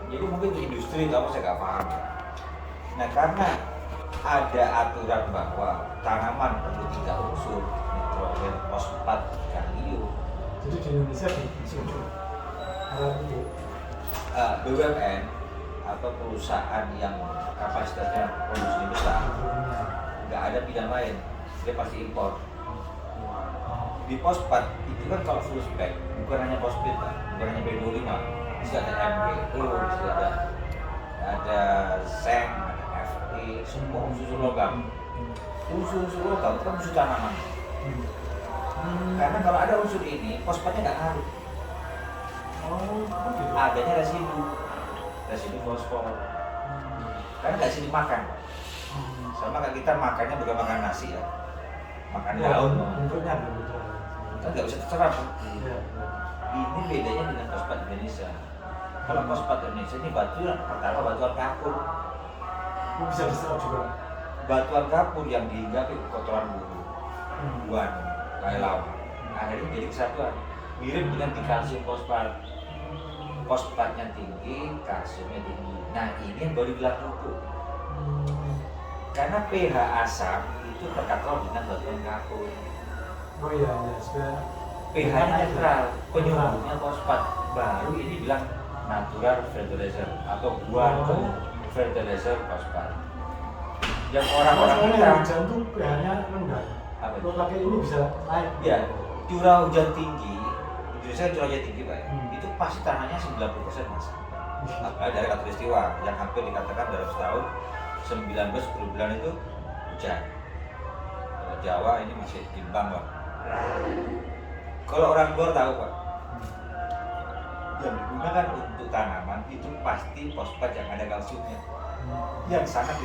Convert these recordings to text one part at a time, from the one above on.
Jadi mungkin di industri itu apa saya nggak paham. Nah karena ada aturan bahwa tanaman perlu 3 unsur nitrogen, fosfat, kalium. Jadi di Indonesia disebut alat itu BUMN atau perusahaan yang kapasitasnya produksi besar nggak ada pilihan lain, dia pasti impor. Di fosfat itu kan kalau full spec bukan hanya fosfat, bukan hanya B25, bisa ada MgO, bisa ada seng, ada Fe, semua unsur logam. Unsur logam itu kan unsur tanaman. Karena kalau ada unsur ini, fosfatnya nggak ngaruh. gitu. Adanya residu fosfor. Karena nggak sih dimakan. Sama kayak kita makannya bukan makan nasi ya, makan daun. Bentuknya begitu. Kan nggak bisa terserap. Iya. Ini bedanya dengan fosfat Indonesia. Kalau fosfat Indonesia ini batu yang pertama batuan kapur. Bisa diserap juga. Batuan kapur yang dihinggapi kotoran burung, buan, laut. Akhirnya jadi kesatuan. Mirip dengan di kalsium fosfat. Fosfatnya tinggi, kalsiumnya tinggi. Nah ini yang baru bilang pupuk. Karena pH asam itu terkatrol dengan batuan kapur. Oh iya, supaya pH-nya netral, penyumbungnya fosfat. Baru ini bilang natural fertilizer atau guano fertilizer fosfat. Yang orang-orang kita hujan tuh pH-nya rendah. apa itu? Kalau pakai ini bisa naik. Ya, curah hujan tinggi, Indonesia curah hujan tinggi Pak ya, itu pasti tanahnya 90% mas. Dari katulistiwa yang hampir dikatakan dalam setahun 19-10 bulan itu hujan. Kalau Jawa ini masih timbang lah. Kalau orang luar tahu Pak, yang digunakan untuk tanaman itu pasti fosfat yang ada kalsiumnya, yang sangat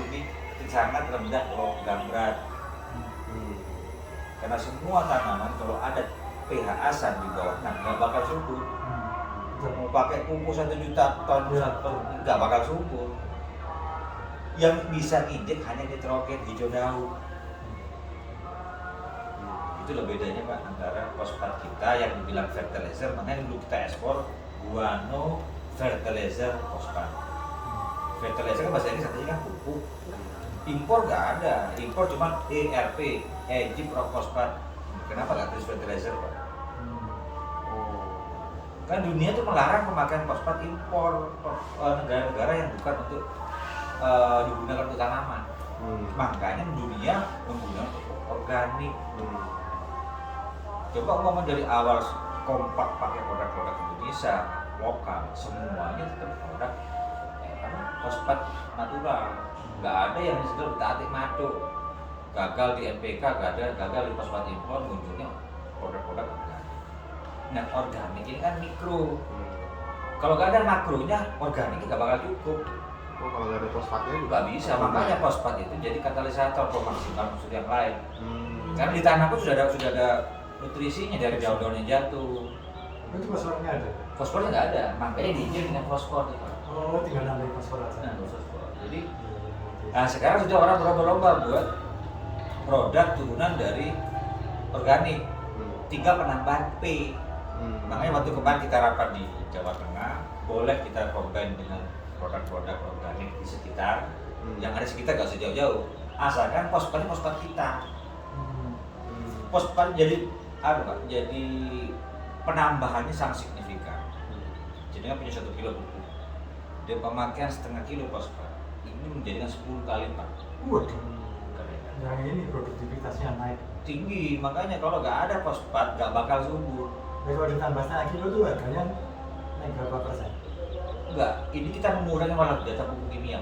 rendah logam berat. Karena semua tanaman kalau ada pH asam di bawah, nggak bakal subur. Mau pakai pupuk 1 juta ton, nggak bakal subur. Yang bisa injek hanya nitrogen, hijau daun. Itu loh bedanya Pak antara fosfat kita yang dibilang fertilizer, makanya dulu kita ekspor guano fertilizer fosfat. Fertilizer kan bahasa Inggris artinya kan pupuk. Impor nggak ada, impor cuma ERP, Egypt rock fosfat. Kenapa nggak tulis fertilizer Pak? Kan dunia tuh melarang pemakaian fosfat impor negara-negara yang bukan untuk digunakan untuk tanaman. Makanya dunia menggunakan pupuk organik. Coba ngomong dari awal kompak pakai produk-produk Indonesia lokal, semuanya tetap produk fosfat natural. Nggak ada yang disebut ditaati madu, gagal di NPK, gagal di fosfat impor, munculnya produk-produk organik. Nah organik ini kan mikro. Kalau nggak ada makronya, organik nggak bakal cukup. Kalau nggak ada fosfatnya juga Nggak bisa, makanya fosfat itu jadi katalisator pemaksimal unsur yang lain. Karena di tanah pun sudah ada nutrisinya dari daun-daun yang jatuh. Itu fosfornya ada? Fosfornya nggak ada, makanya diinjek dengan fosfor. Oh, tinggal nambahin fosfor aja. Nah, fosfor. Jadi, nah sekarang sudah orang berlomba-lomba buat produk turunan dari organik, tinggal penambahan P. Makanya waktu kemarin kita rapat di Jawa Tengah, boleh kita combine dengan produk-produk organik di sekitar, yang ada sekitar nggak usah jauh-jauh, asalkan fosfatnya fosfat kita. Fosfat jadi jadi penambahannya sangat signifikan. Jadi kan punya 1 kilo pupuk, dan pemakaian setengah kilo fosfat ini menjadikan 10 kali lipat. Waduh, yang ini produktivitasnya naik Tinggi, makanya kalau nggak ada fosfat nggak bakal subur. Jadi kalau ditambah setengah kilo tuh harganya naik berapa persen? Enggak, ini kita mengurangi malah data pupuk kimia.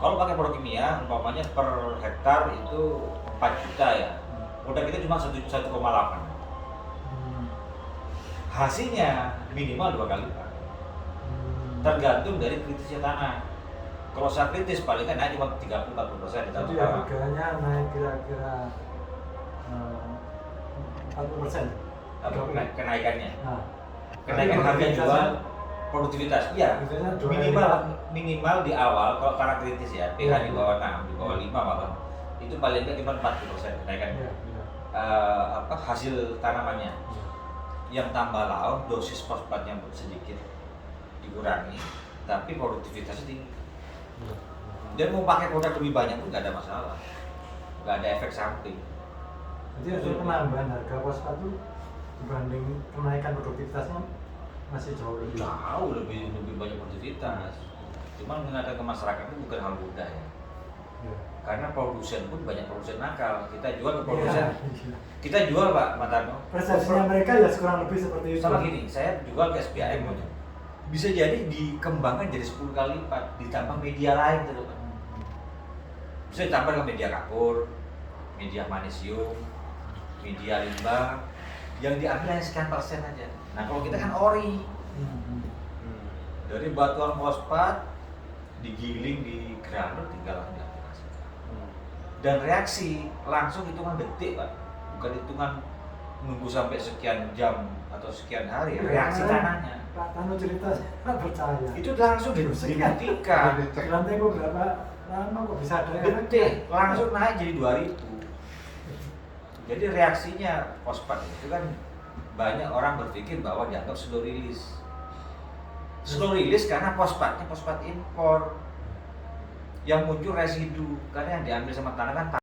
Kalau pakai produk kimia, umpamanya per hektar itu 4 juta ya, produk kita cuma 1,8. Hasilnya minimal 2 kali lipat. Tergantung dari kritisnya tanah. Kalau saat kritis paling kan naik cuma 30-40%. Jadi harganya naik kira-kira 40%. Kenaikannya. Nah, Kenaikan harga jual produktivitas. Iya. Minimal di awal kalau karena kritis ya, pH di bawah 6, di bawah 5 malah. Itu paling nggak cuma 40% kenaikan. Hasil tanamannya. Yang tambah laut dosis fosfatnya sedikit dikurangi, tapi produktivitasnya tinggi. Dan mau pakai produk lebih banyak pun nggak ada masalah, nggak ada efek samping. Jadi ada penambahan harga fosfat itu dibanding kenaikan produktivitasnya masih jauh lebih. Jauh lebih banyak produktivitas. Cuman mengenalkan ke masyarakat itu bukan hal mudah ya. Ya. Karena produsen pun banyak produsen nakal. Kita jual ke produsen. Iya. Kita jual Pak Matano. Persepsinya mereka ya kurang lebih seperti itu. Sama gini, saya jual ke SPIM aja. Bisa jadi dikembangkan jadi 10 kali lipat ditambah media lain gitu Pak. Bisa ditambah dengan media kapur, media magnesium, media limbah yang diambil hanya sekian persen aja. Nah kalau kita kan ori Hmm. dari batuan fosfat digiling di granul tinggal diaplikasikan. Dan reaksi langsung hitungan detik Pak, bukan hitungan nunggu sampai sekian jam atau sekian hari. Reaksi tanahnya Pak Tano cerita saya percaya. itu langsung dibuktikan. Lantai kok berapa lama kok bisa ada Detik langsung naik jadi 2000. Jadi reaksinya fosfat itu kan banyak orang berpikir bahwa dianggap slow release. Slow release karena fosfatnya fosfat impor yang muncul residu karena yang diambil sama tanah kan